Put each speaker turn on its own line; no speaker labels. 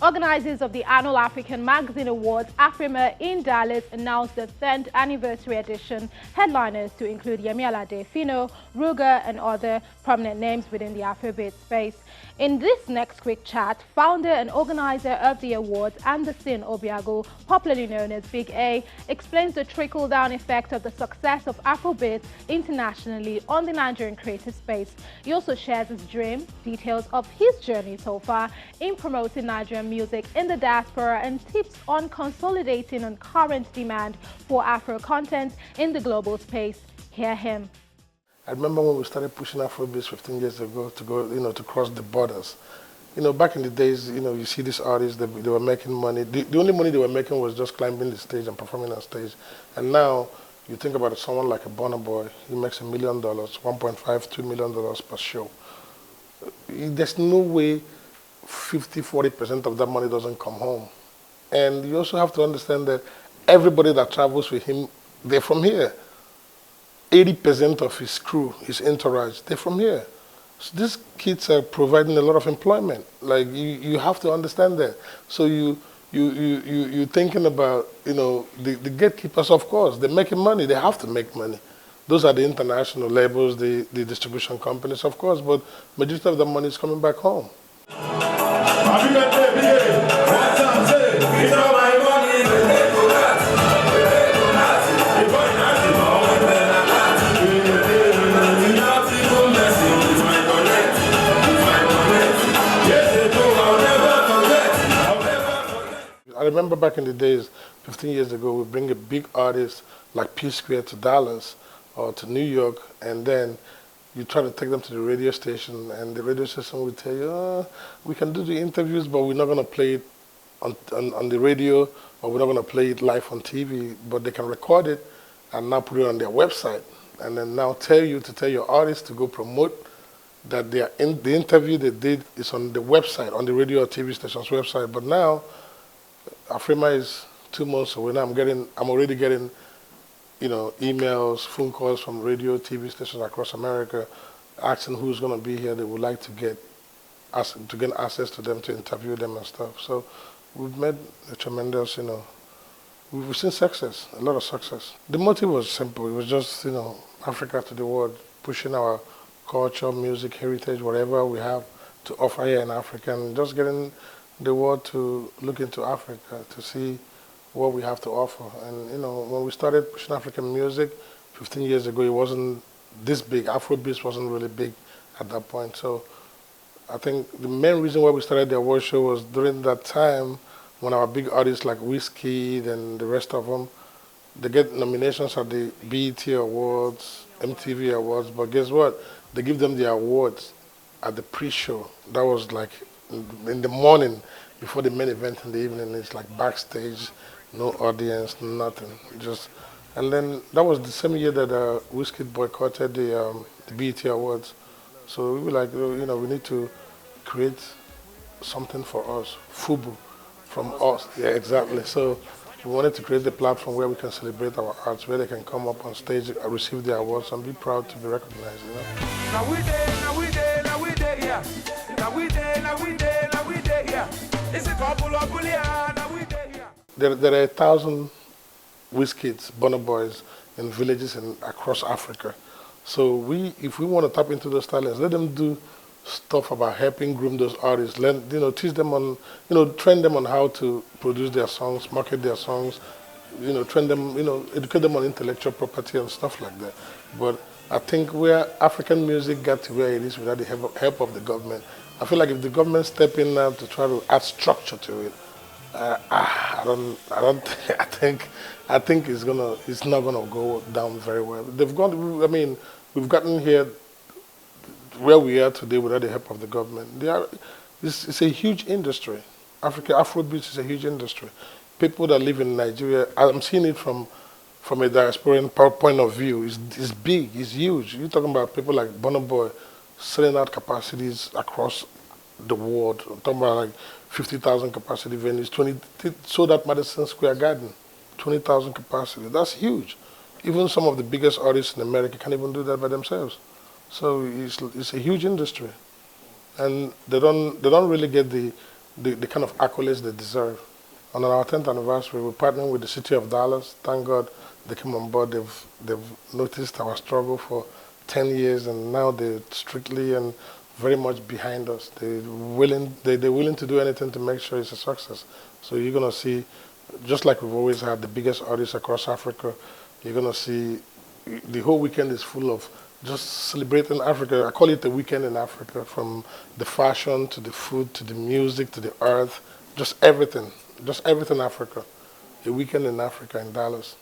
Organizers of the annual African Magazine Awards, AFRIMMA in Dallas, announced the 10th anniversary edition. Headliners to include Yemi Alade, Fino, Ruger, and other prominent names within the Afrobeat space. In this next quick chat, founder and organizer of the awards, Anderson Obiago, popularly known as Big A, explains the trickle-down effect of the success of Afrobeat internationally on the Nigerian creative space. He also shares his dream, details of his journey so far in promoting Nigerian music in the diaspora, and tips on consolidating on current demand for Afro content in the global space. Hear him.
I remember when we started pushing Afrobeats 15 years ago to go, to cross the borders. Back in the days, you see these artists, they were making money. The only money they were making was just climbing the stage and performing on stage. And now, you think about it, someone like a Burna Boy, he makes $1 million, $1.5, $2 million per show. There's no way 50–40% of that money doesn't come home. And you also have to understand that everybody that travels with him, they're from here. 80% of his crew, his entourage, they're from here. So these kids are providing a lot of employment. Like you have to understand that. So you're thinking about the gatekeepers. Of course, they're making money. They have to make money. Those are the international labels, the distribution companies, of course. But majority of the money is coming back home. I remember back in the days, 15 years ago, we bring a big artist like P-Square to Dallas or to New York, and then you try to take them to the radio station, and the radio station will tell you, oh, we can do the interviews, but we're not going to play it on the radio, or we're not going to play it live on TV, but they can record it and now put it on their website, and then now tell your artist to go promote that the interview they did is on the website, on the radio or TV station's website. But now, AFRIMMA is 2 months away. Now I'm already getting, emails, phone calls from radio, TV stations across America, asking who's going to be here. They would like to get access to them, to interview them and stuff. So we've made a tremendous, we've seen success, a lot of success. The motive was simple. It was just, Africa to the world, pushing our culture, music, heritage, whatever we have to offer here in Africa, and just getting the world to look into Africa to see what we have to offer. And when we started pushing African music 15 years ago, it wasn't this big. Afrobeats wasn't really big at that point. So I think the main reason why we started the award show was during that time when our big artists like Wizkid and the rest of them, they get nominations at the BET Awards, MTV Awards, but guess what? They give them the awards at the pre-show. That was like in the morning before the main event in the evening. It's like backstage, no audience, nothing. And then that was the same year that Wizkid boycotted the BET Awards. So we were like, we need to create something for us, FUBU, from us. Yeah, exactly. So we wanted to create a platform where we can celebrate our arts, where they can come up on stage and receive their awards and be proud to be recognized.
Now we there, yeah.
There are 1,000 Wizkids, Burna Boys in villages across Africa. So if we want to tap into those talents, let them do stuff about helping groom those artists. Teach them on, train them on how to produce their songs, market their songs, train them, educate them on intellectual property and stuff like that. But I think where African music got to where it is without the help of the government, I feel like if the government step in now to try to add structure to it, I think it's not gonna go down very well. We've gotten here where we are today without the help of the government. It's a huge industry. Afrobeats is a huge industry. People that live in Nigeria, I'm seeing it from a diasporan point of view. It's big, it's huge. You're talking about people like Burna Boy selling out capacities across the world. I'm talking about like 50,000 capacity venues, sold out Madison Square Garden, 20,000 capacity. That's huge. Even some of the biggest artists in America can't even do that by themselves. So it's a huge industry, and they don't really get the the kind of accolades they deserve. And on our 10th anniversary, we're partnering with the city of Dallas. Thank God they came on board. They've noticed our struggle for 10 years, and now they're strictly and very much behind us. They're willing to do anything to make sure it's a success. So you're going to see, just like we've always had the biggest artists across Africa, you're going to see the whole weekend is full of just celebrating Africa. I call it the weekend in Africa, from the fashion to the food to the music to the earth, just everything Africa. A weekend in Africa in Dallas.